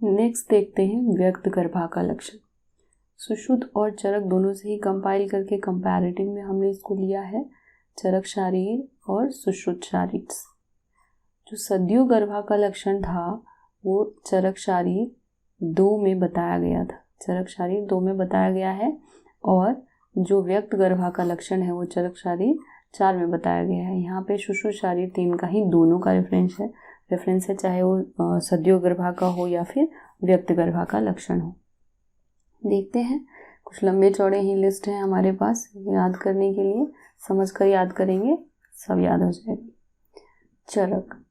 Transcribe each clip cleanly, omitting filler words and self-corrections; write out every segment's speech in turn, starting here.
Next देखते हैं व्यक्त गर्भा का लक्षण। सुश्रुत और चरक दोनों से ही कंपाइल करके कंपैरेटिव में हमने इसको लिया है, चरक शारीर और सुश्रुत शारीर। जो सद्यो गर्भा का लक्षण था वो चरक शारीर 2 में बताया गया था, चरक शारीर 2 में बताया गया है, और जो व्यक्त गर्भा का लक्षण है वो चरक शारीर 4 में बताया गया है। यहाँ पे सुश्रुत शारीर 3 का ही दोनों का रेफरेंस है, चाहे वो सद्यो गर्भा का हो या फिर व्यक्त गर्भा का लक्षण हो। देखते हैं, कुछ लंबे चौड़े ही लिस्ट है हमारे पास याद करने के लिए, समझ कर याद करेंगे सब याद हो जाएगा। चरक,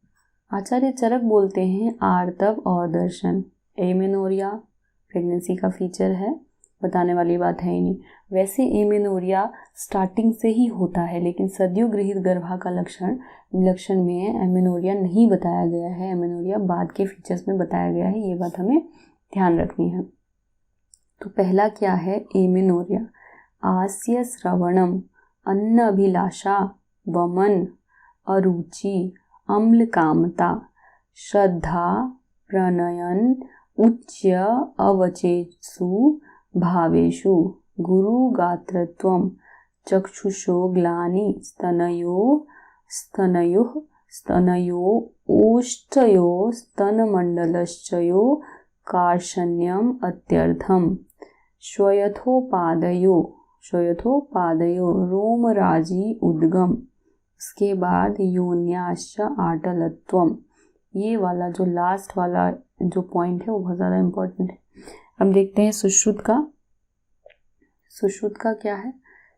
आचार्य चरक बोलते हैं आर्तव और दर्शन। एमेनोरिया प्रेगनेंसी का फीचर है, बताने वाली बात है ही नहीं। वैसे एमेनोरिया स्टार्टिंग से ही होता है, लेकिन सद्यो गृहीत गर्भा का लक्षण में एमेनोरिया नहीं बताया गया है, एमेनोरिया बाद के फीचर्स में बताया गया है, ये बात हमें ध्यान रखनी है। तो पहला क्या है, एमेनोरिया, आस्य श्रवणम, अन्न अभिलाषा, वमन, अरुचि, अम्ल कामता, श्रद्धा, प्रणयन, उच्च अवचेषु भावेषु, गुरु गात्रत्वम, चक्षुषो ग्लानि, स्तनयो ओष्ठयो स्तनमण्डलश्चयो कार्षण्यम अत्यर्थम, श्वयथोपादयो रोमराजी उद्गम, उसके बाद योन्याश्च आटलत्वम। ये वाला जो लास्ट वाला जो पॉइंट है वो बहुत ज़्यादा इम्पोर्टेंट है। अब देखते हैं सुश्रुत का क्या है,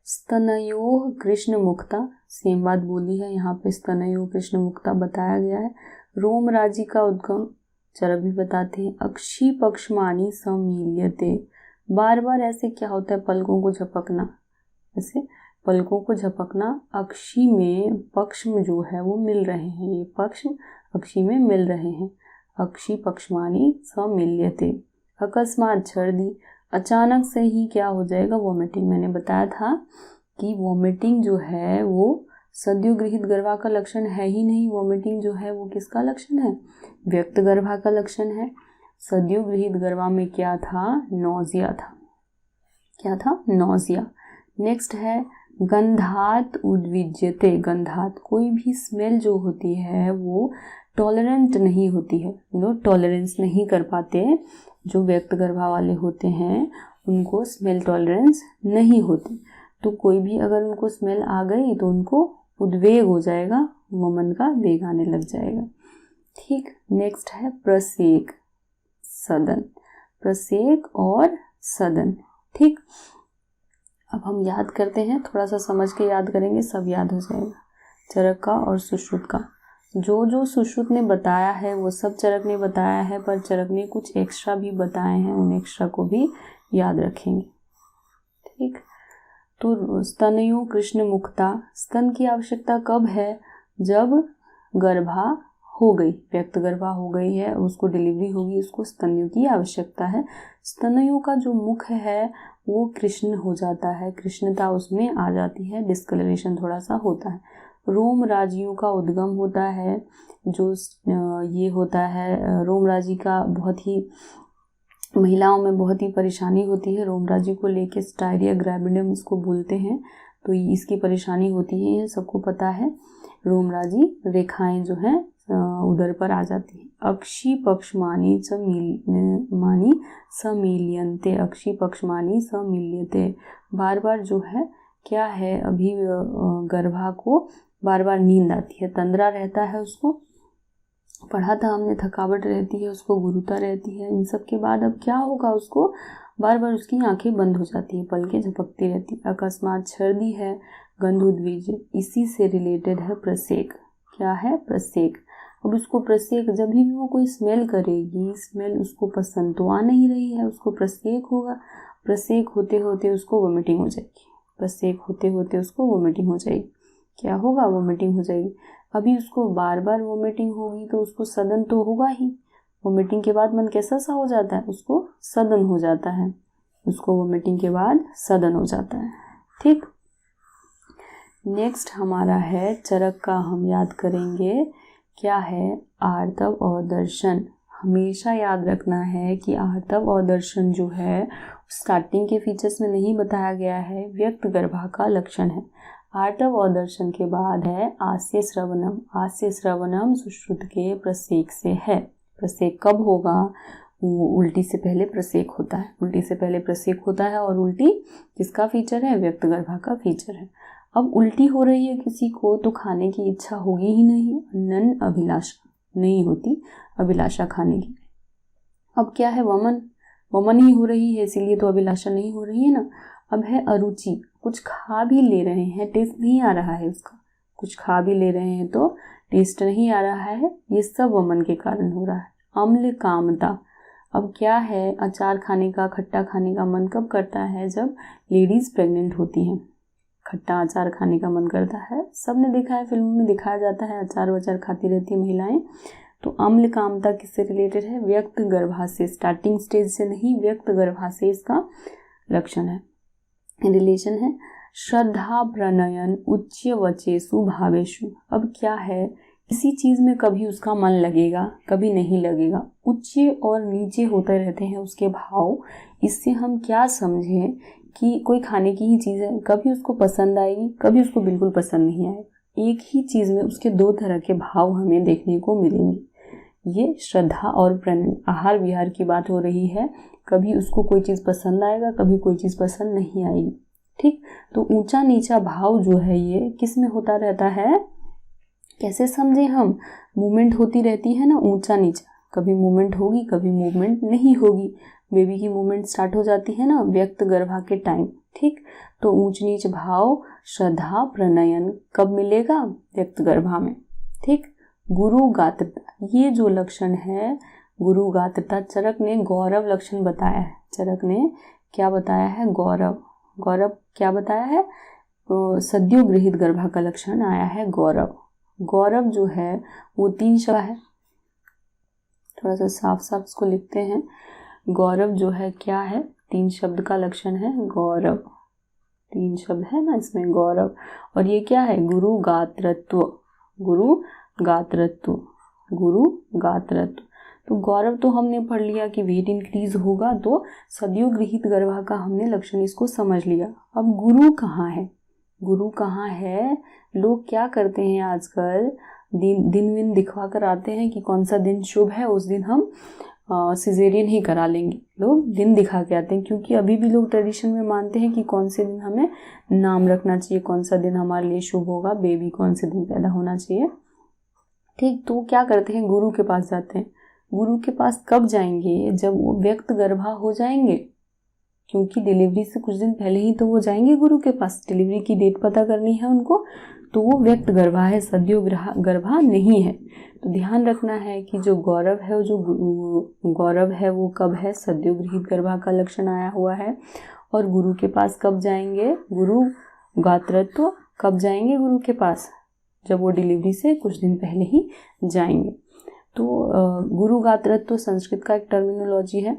स्तनयोः कृष्ण मुक्ता, सेम बात बोली है यहाँ पे, स्तनयोः कृष्ण मुक्ता बताया गया है। रोमराजी का उद्गम चरक भी बताते हैं। अक्षी पक्षमानी समील्यते, बार बार ऐसे क्या होता है, पलकों को झपकना, ऐसे पलकों को झपकना, अक्षी में पक्ष में जो है वो मिल रहे हैं, ये पक्ष अक्षी में मिल रहे हैं। अक्षी पक्षमानी समील्यते। अकस्मात छर्दी, अचानक से ही क्या हो जाएगा, वोमिटिंग। मैंने बताया था कि वोमिटिंग जो है वो सद्यो गृहीत गर्भा का लक्षण है ही नहीं, वोमिटिंग जो है वो किसका लक्षण है, व्यक्त गर्भा का लक्षण है। सद्यो गृहीत गर्भा में क्या था, नौजिया था। क्या था, नौजिया। नेक्स्ट है गंधात उद्विज्यते, गंधात, कोई भी स्मेल जो होती है वो टॉलरेंट नहीं होती है, लोग टॉलरेंस नहीं कर पाते, जो व्यक्त गर्भा वाले होते हैं उनको स्मेल टॉलरेंस नहीं होती। तो कोई भी अगर उनको स्मेल आ गई तो उनको उद्वेग हो जाएगा, वमन का वेग आने लग जाएगा। ठीक, नेक्स्ट है प्रसेक, सदन, प्रसेक और सदन। ठीक, अब हम याद करते हैं, थोड़ा सा समझ के याद करेंगे, सब याद हो जाएगा। चरक का और सुश्रुत का, जो सुश्रुत ने बताया है वो सब चरक ने बताया है, पर चरक ने कुछ एक्स्ट्रा भी बताए हैं, उन एक्स्ट्रा को भी याद रखेंगे। ठीक, तो स्तनयोः कृष्ण मुक्ता, स्तन की आवश्यकता कब है, जब गर्भा हो गई, व्यक्त गर्भा हो गई है, उसको डिलीवरी होगी, उसको स्तनयों की आवश्यकता है। स्तनयों का जो मुख है वो कृष्ण हो जाता है, कृष्णता उसमें आ जाती है, डिस्कलरेशन थोड़ा सा होता है। रोम राजियों का उद्गम होता है, जो ये होता है, रोम राजी का बहुत ही महिलाओं में बहुत ही परेशानी होती है, रोम राजी को लेके स्टायरिया ग्रेविडियम इसको बोलते हैं, तो इसकी परेशानी होती है, सबको पता है। रोम राजी रेखाएं जो हैं उधर पर आ जाती है। अक्षी पक्षमानी समील्यन्ते, अक्षी पक्षमानी समील्यते, बार बार जो है क्या है, अभी गर्भा को बार बार नींद आती है, तंद्रा रहता है, उसको पढ़ा था हमने, थकावट रहती है, उसको गुरुता रहती है, इन सब के बाद अब क्या होगा, उसको बार बार उसकी आंखें बंद हो जाती है, पलकें झपकती रहती है। अकस्मात छर्दी है, गंध उद्वीज, इसी से रिलेटेड है प्रसेक। क्या है, प्रसेक। अब उसको प्रसेक, जब भी वो कोई स्मेल करेगी, स्मेल उसको पसंद तो आ नहीं रही है, उसको प्रसेक होगा, प्रसेक होते होते उसको वोमिटिंग हो जाएगी, प्रसेक होते होते उसको वोमिटिंग हो जाएगी। क्या होगा, वोमिटिंग हो जाएगी। अभी उसको बार बार वोमिटिंग होगी तो उसको सदन तो होगा ही, वोमिटिंग के बाद मन कैसा सा हो जाता है, उसको सदन हो जाता है, उसको वोमिटिंग के बाद सदन हो जाता है। ठीक, नेक्स्ट हमारा है चरक का, हम याद करेंगे क्या है, आर्तव और दर्शन। हमेशा याद रखना है कि आर्तव और दर्शन जो है स्टार्टिंग के फीचर्स में नहीं बताया गया है, व्यक्त गर्भा का लक्षण है। आर्तव और दर्शन के बाद है आस्य श्रवणम। आस्य श्रवणम सुश्रुत के प्रसेक से है। प्रसेक कब होगा? वो उल्टी से पहले प्रसेक होता है। उल्टी से पहले प्रसेक होता है और उल्टी किसका फीचर है? व्यक्त गर्भा का फीचर है। अब उल्टी हो रही है किसी को तो खाने की इच्छा होगी ही नहीं, अनन अभिलाषा नहीं होती, अभिलाषा खाने की। अब क्या है? वमन। वमन ही हो रही है, इसीलिए तो अभिलाषा नहीं हो रही है ना। अब है अरुचि, कुछ खा भी ले रहे हैं, टेस्ट नहीं आ रहा है उसका, कुछ खा भी ले रहे हैं तो टेस्ट नहीं आ रहा है, ये सब वमन के कारण हो रहा है। अम्ल कामता, अब क्या है? अचार खाने का, खट्टा खाने का मन कब करता है? जब लेडीज प्रेग्नेंट होती हैं, खट्टा अचार खाने का मन करता है। सबने देखा है, फिल्मों में दिखाया जाता है, अचार वचार खाती रहती है महिलाएं। तो अम्ल कामता किससे रिलेटेड है? व्यक्त गर्भा से, स्टार्टिंग स्टेज से नहीं, व्यक्त गर्भा से इसका लक्षण है, रिलेशन है। श्रद्धा प्रणयन उच्च वचेसु भावेशु, अब क्या है? किसी चीज में कभी उसका मन लगेगा, कभी नहीं लगेगा, उच्च और नीचे होते रहते हैं उसके भाव। इससे हम क्या समझें कि कोई खाने की ही चीज़ है, कभी उसको पसंद आएगी, कभी उसको बिल्कुल पसंद नहीं आएगी। एक ही चीज़ में उसके दो तरह के भाव हमें देखने को मिलेंगे। ये श्रद्धा और प्रणय, आहार विहार की बात हो रही है। कभी उसको कोई चीज़ पसंद आएगा, कभी कोई चीज़ पसंद नहीं आएगी। ठीक, तो ऊंचा नीचा भाव जो है ये किस में होता रहता है? कैसे समझें हम? मूवमेंट होती रहती है ना, ऊंचा नीचा, कभी मूवमेंट होगी, कभी मूवमेंट नहीं होगी। बेबी की मूवमेंट स्टार्ट हो जाती है ना व्यक्त गर्भा के टाइम। ठीक, तो ऊंच नीच भाव श्रद्धा प्रणयन कब मिलेगा? व्यक्त गर्भा में। ठीक, गुरु गात्रता, ये जो लक्षण है गुरु गात्रता, चरक ने गौरव लक्षण बताया है। चरक ने क्या बताया है? गौरव। गौरव क्या बताया है? सद्यो गृहित गर्भा का लक्षण आया है गौरव। गौरव जो है वो 3 शब्द है, थोड़ा सा साफ साफ इसको लिखते हैं। गौरव जो है क्या है? 3 शब्द का लक्षण है गौरव। 3 शब्द है ना इसमें, गौरव। और ये क्या है? गुरु गात्रत्व। गुरु गात्रत्व, गुरु गात्रत्व। तो गौरव तो हमने पढ़ लिया कि वेट इंक्रीज होगा, तो सद्यो गृहित गर्भा का हमने लक्षण इसको समझ लिया। अब गुरु कहाँ है? गुरु कहाँ है? लोग क्या करते हैं आजकल, दिन विन दिखवा कर आते हैं कि कौन सा दिन शुभ है, उस दिन हम सिजेरियन ही करा लेंगे। लोग दिन दिखा के आते हैं, क्योंकि अभी भी लोग ट्रेडिशन में मानते हैं कि कौन से दिन हमें नाम रखना चाहिए, कौन सा दिन हमारे लिए शुभ होगा, बेबी कौन से दिन पैदा होना चाहिए। ठीक, तो क्या करते हैं? गुरु के पास जाते हैं। गुरु के पास कब जाएंगे? जब वो व्यक्त गर्भा हो जाएंगे, क्योंकि डिलीवरी से कुछ दिन पहले ही तो वो जाएंगे गुरु के पास, डिलीवरी की डेट पता करनी है उनको, तो वो व्यक्त गर्भा है, सद्यो गर्भा नहीं है। तो ध्यान रखना है कि जो गौरव है, वो जो गौरव है वो कब है? सद्यो गृहित गर्भा का लक्षण आया हुआ है। और गुरु के पास कब जाएंगे? गुरु गात्रत्व कब जाएंगे गुरु के पास? जब वो डिलीवरी से कुछ दिन पहले ही जाएंगे। तो गुरु गात्रत्व संस्कृत का एक टर्मिनोलॉजी है।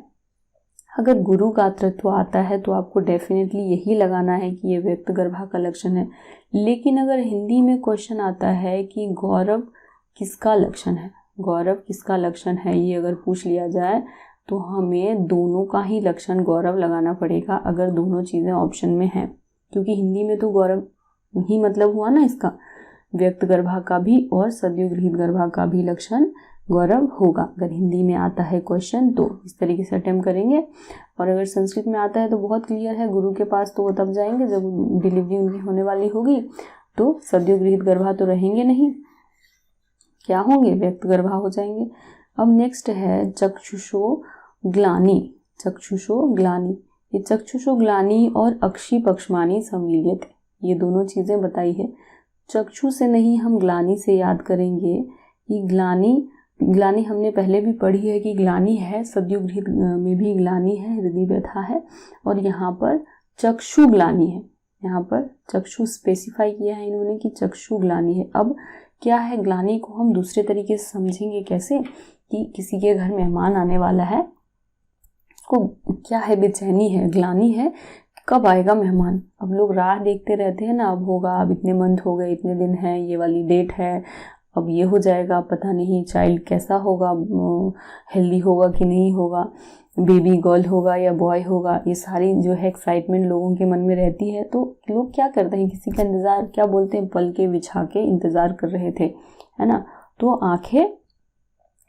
अगर गुरु गात्रत्व आता है तो आपको डेफिनेटली यही लगाना है कि ये व्यक्त गर्भा का लक्षण है। लेकिन अगर हिंदी में क्वेश्चन आता है कि गौरव किसका लक्षण है, गौरव किसका लक्षण है, ये अगर पूछ लिया जाए तो हमें दोनों का ही लक्षण गौरव लगाना पड़ेगा, अगर दोनों चीज़ें ऑप्शन में हैं। क्योंकि हिंदी में तो गौरव ही मतलब हुआ ना इसका, व्यक्त गर्भा का भी और सद्यो गृहित गर्भा का भी लक्षण गौरव होगा। अगर हिंदी में आता है क्वेश्चन तो इस तरीके से अटेम्प्ट करेंगे। और अगर संस्कृत में आता है तो बहुत क्लियर है, गुरु के पास तो वो तब जाएंगे जब डिलीवरी उनकी होने वाली होगी। तो सद्यो गृहित गर्भा तो रहेंगे नहीं, क्या होंगे? व्यक्त गर्भा हो जाएंगे। अब नेक्स्ट है चक्षुषो ग्लानि। चक्षुषो ग्लानि, ये चक्षुषो ग्लानि और अक्षी पक्ष्मानि संविलियते, ये दोनों चीज़ें बताई है। चक्षु से नहीं, हम ग्लानि से याद करेंगे कि ग्लानि हमने पहले भी पढ़ी है कि ग्लानि है, सद्यो गृहित में भी ग्लानि है, हृदय व्यथा है। और यहाँ पर चक्षु ग्लानि है, यहाँ पर चक्षु स्पेसिफाई किया है इन्होंने कि चक्षु ग्लानि है। अब क्या है? ग्लानि को हम दूसरे तरीके से समझेंगे, कैसे? कि किसी के घर मेहमान आने वाला है, उसको क्या है? बेचैनी है, ग्लानि है, कब आएगा मेहमान। अब लोग राह देखते रहते हैं ना, अब होगा, अब इतने मंथ हो गए, इतने दिन है, ये वाली डेट है, अब ये हो जाएगा, पता नहीं चाइल्ड कैसा होगा, हेल्दी होगा कि नहीं होगा, बेबी गर्ल होगा या बॉय होगा, ये सारी जो है एक्साइटमेंट लोगों के मन में रहती है। तो लोग क्या करते हैं, किसी का इंतज़ार, क्या बोलते हैं, पल के बिछा के इंतज़ार कर रहे थे, है ना। तो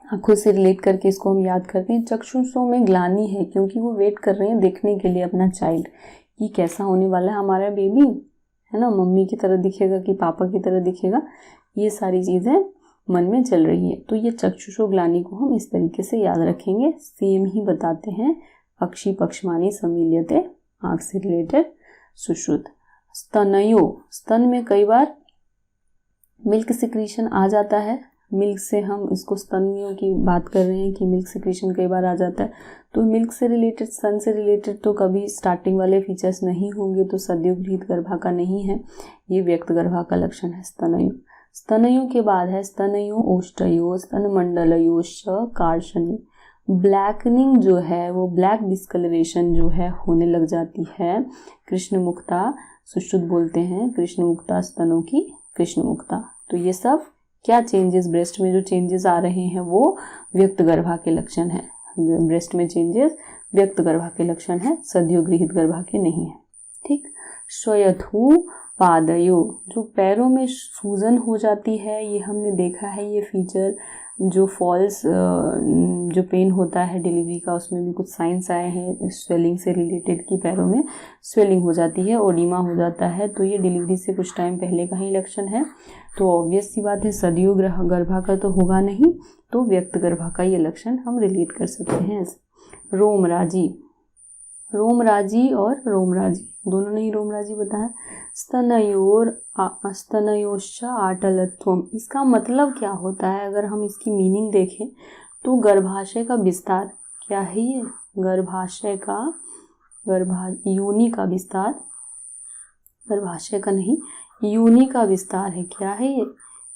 आंखों से रिलेट करके इसको हम याद करते हैं। चक्षुषों में ग्लानि है, क्योंकि वो वेट कर रहे हैं देखने के लिए अपना चाइल्ड कि कैसा होने वाला है हमारा बेबी, है ना, मम्मी की तरह दिखेगा कि पापा की तरह दिखेगा, ये सारी चीज़ें मन में चल रही है। तो ये चक्षुषो ग्लानि को हम इस तरीके से याद रखेंगे। सेम ही बताते हैं, अक्षी पक्षमानी समील्यते, आँख से रिलेटेड सुश्रुत। स्तनयो, स्तन में कई बार मिल्क सिक्रीशन आ जाता है, मिल्क से हम इसको स्तनियों की बात कर रहे हैं कि मिल्क सिक्रीशन कई बार आ जाता है। तो मिल्क से रिलेटेड, स्तन से रिलेटेड तो कभी स्टार्टिंग वाले फीचर्स नहीं होंगे, तो सद्योगृहीत गर्भा का नहीं है, ये व्यक्त गर्भा का लक्षण है स्तनयो। स्तनयों के बाद है स्तनयो ओष्ठयो स्तनमंडलयोश्च कार्षणी। ब्लैकनिंग जो है वो ब्लैक डिस्कलरेशन जो है होने लग जाती है, कृष्णमुक्ता सुश्रुत बोलते हैं, कृष्णमुक्ता स्तनों की कृष्णमुक्ता। तो ये सब क्या चेंजेस, ब्रेस्ट में जो चेंजेस आ रहे हैं वो व्यक्त गर्भा के लक्षण है। ब्रेस्ट में चेंजेस व्यक्त गर्भा के लक्षण है, सद्योगृहीत गर्भा के नहीं है। ठीक। श्वयथु पादयो, जो पैरों में सूजन हो जाती है, ये हमने देखा है, ये फीचर जो फॉल्स जो पेन होता है डिलीवरी का, उसमें भी कुछ साइंस आए हैं स्वेलिंग से रिलेटेड कि पैरों में स्वेलिंग हो जाती है, ओडिमा हो जाता है। तो ये डिलीवरी से कुछ टाइम पहले का ही लक्षण है। तो ऑब्वियस सी बात है, सदियों गर्भा का तो होगा नहीं, तो व्यक्त गर्भा का ये लक्षण हम रिलेट कर सकते हैं। रोमराजी, रोमराजी और रोमराजी दोनों ने ही रोमराजी बताया। स्तनयोश्च आटलत्वम, इसका मतलब क्या होता है, अगर हम इसकी मीनिंग देखें तो गर्भाशय का विस्तार, क्या है ये, गर्भाशय का, योनि का विस्तार, गर्भाशय का नहीं, योनि का विस्तार है। क्या है ये,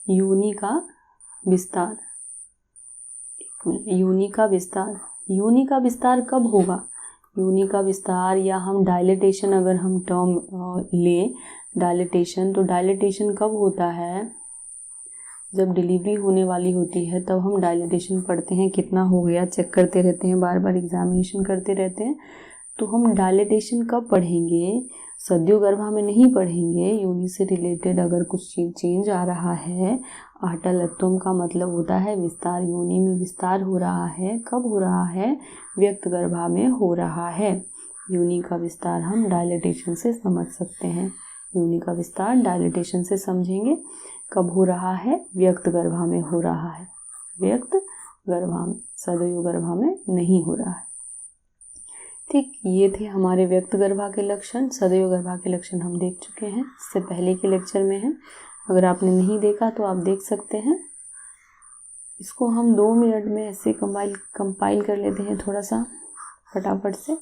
योनि का विस्तार। एक मिनट, योनि का विस्तार, योनि का विस्तार कब होगा, योनि का विस्तार या हम डायलिटेशन, अगर हम टर्म लें डायलिटेशन, तो डायलिटेशन कब होता है, जब डिलीवरी होने वाली होती है तब हम डायलिटेशन पढ़ते हैं, कितना हो गया चेक करते रहते हैं, बार बार एग्जामिनेशन करते रहते हैं। तो हम डायलिटेशन कब पढ़ेंगे, सद्यो गर्भा में नहीं पढ़ेंगे। योनि से रिलेटेड अगर कुछ चेंज आ रहा है, आटलत्वम का मतलब होता है विस्तार, योनि में विस्तार हो रहा है, कब हो रहा है, व्यक्त गर्भा में हो रहा है। योनि का विस्तार हम डायलिटेशन से समझ सकते हैं, योनि का विस्तार डायलिटेशन से समझेंगे, कब हो रहा है, व्यक्त गर्भा में हो रहा है, व्यक्त गर्भा में, सदयो गर्भा में नहीं हो रहा है। ठीक, ये थे हमारे व्यक्त गर्भा के लक्षण। सदयो गर्भा के लक्षण हम देख चुके हैं, इससे पहले के लेक्चर में है, अगर आपने नहीं देखा तो आप देख सकते हैं। इसको हम 2 मिनट में ऐसे कंपाइल कर लेते हैं, थोड़ा सा फटाफट से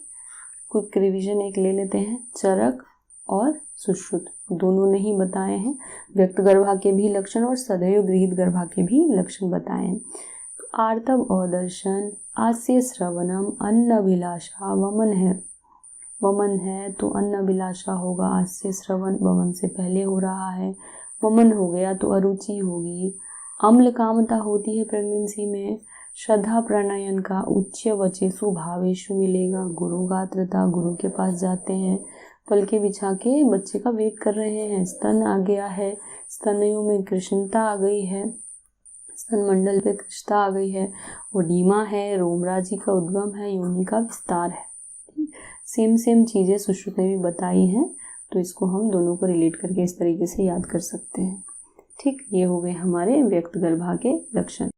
क्विक रिवीजन एक ले लेते हैं। चरक और सुश्रुत दोनों ने ही बताए हैं, व्यक्त गर्भा के भी लक्षण और सदैव गृहीत गर्भा के भी लक्षण बताए हैं। तो आर्तव अदर्शन, आस्य श्रवणम, अन्नभिलाषा, वमन है तो अन्नभिलाषा होगा, आस्य श्रवण वमन से पहले हो रहा है, वमन हो गया तो अरुचि होगी, अम्ल कामता होती है प्रेगनेंसी में, श्रद्धा प्रणयन का उच्च वचेसु भावेशु मिलेगा, गुरुगात्रता, गुरु के पास जाते हैं, पल के बिछा के बच्चे का वेट कर रहे हैं, स्तन आ गया है, स्तनयों में कृष्णता आ गई है, स्तन मंडल पे कृष्णता आ गई है, ओडीमा है, रोमराजी का उद्गम है, योनि का विस्तार है। सेम चीज़ें सुश्रुत ने भी बताई हैं, तो इसको हम दोनों को रिलेट करके इस तरीके से याद कर सकते हैं। ठीक, ये हो गए हमारे व्यक्त गर्भा के लक्षण।